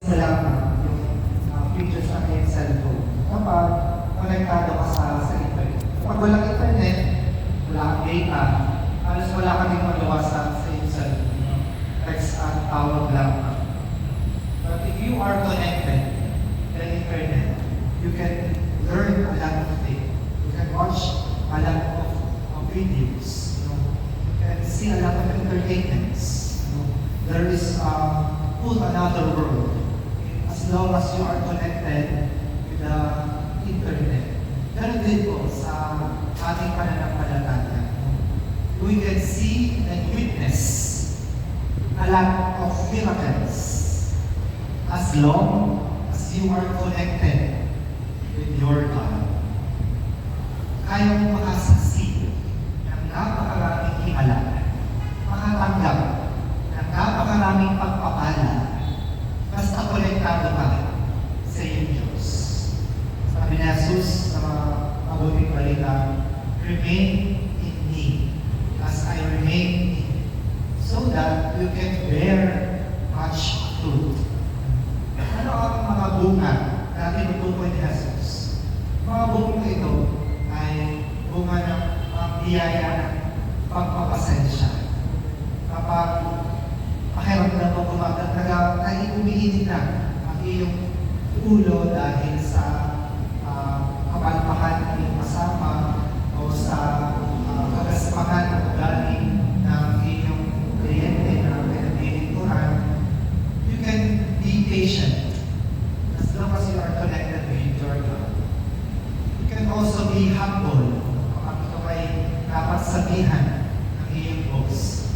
Salamat yung features ng iyong cellphone. Kapag konektado ka sa internet. Kapag walang internet, wala kang data, halos wala ka din magawa sa iyong cellphone. Text at tawag lang. But if you are connected to the internet, you can learn a lot of things. You can watch a lot of videos. You can see a lot of entertainments. There is whole another world as long as you are connected with the internet. Ganun din po sa ating pananampalataya. We can see and witness a lot of miracles as long as you are connected with your God. Kaya mo makasaksi ng napakaraming himala, makatanggap ng napakaraming pagpapala basta konektado ka sa iyong Diyos. Sabi ni Jesus sa mga mabuting balita, remain in me as I remain in you, so that you can bear much fruit. Ano ang mga bunga na tinutukoy ni Jesus? Mga bunga ito ay bunga ng biyaya ng pagpapasensya. Kapag pakiramdam mo kumaganda, umiinit na ang iyong ulo dahil sa kapalpakan ng iyong kasama o sa kagaspakan at ugali ng iyong kliyente na pinagdilinturan, you can be patient as long as you are connected with your God. You can also be humble kapag ito ay dapat sabihan ng iyong boss.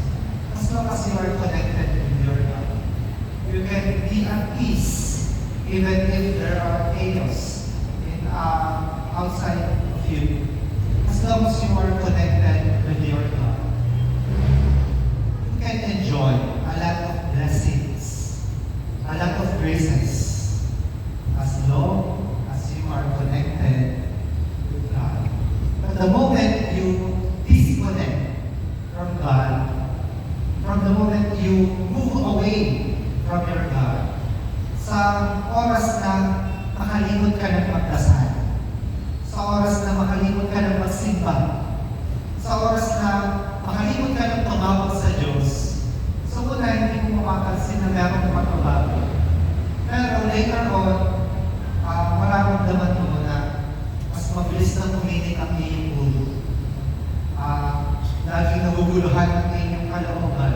As long as you are connected with your God, you can be at peace even if there are chaos in outside of you. As long as you are connected with your God, you can enjoy a lot of blessings, a lot of graces, as long as you are connected with God. But the moment you disconnect from God, from the moment you move away from your God, sa oras na makalimot ka ng magdasal, sa oras na makalimot ka ng magsimba, sa oras na makalimot ka ng tumawag sa Diyos, so una hindi mo mapapansin na meron magbabago. Pero later on, mararamdaman mo na mas mabilis na tuminik ang iyong ulo. Laging naguguluhan ang iyong kalooban.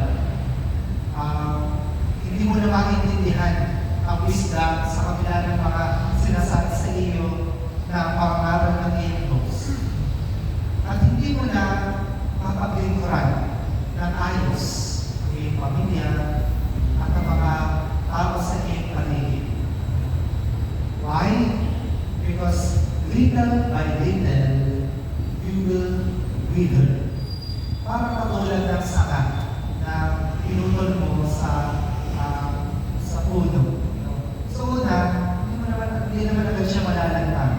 Hindi mo na maintindihan ang wisdom sa kabila ng mga sinasabi sa iyo na pangaral ng iyong Diyos. At hindi mo na mapaglingkuran ng ayos ang iyong pamilya at ang mga tao sa iyong paligid. Why? Because little by little, you will wither. Parang katulad ng saka na pinutol mo sa puno. So una, hindi naman agad siya malalagtan.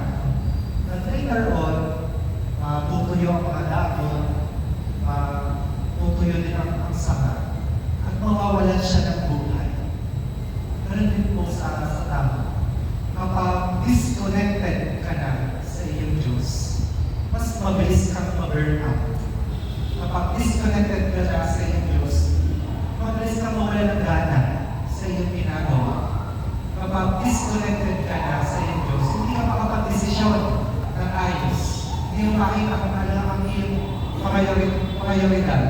But later on, tutuyo ang mga dahon, tutuyo din ang saka, at mawawalan siya ng buhay. Ganun din po sa tao. Kapag disconnected ka na sa iyong Diyos, mas mabilis kang ma-burn out. Kapag disconnected ka na sa iyong Diyos, mabilis kang mawala ng gana sa iyong ginagawa. Kapag disconnected ka na sa iyong Diyos, hindi ka makapag-desisyon ng ayos. Hindi mo makita kung ano ang iyong pangayawitan.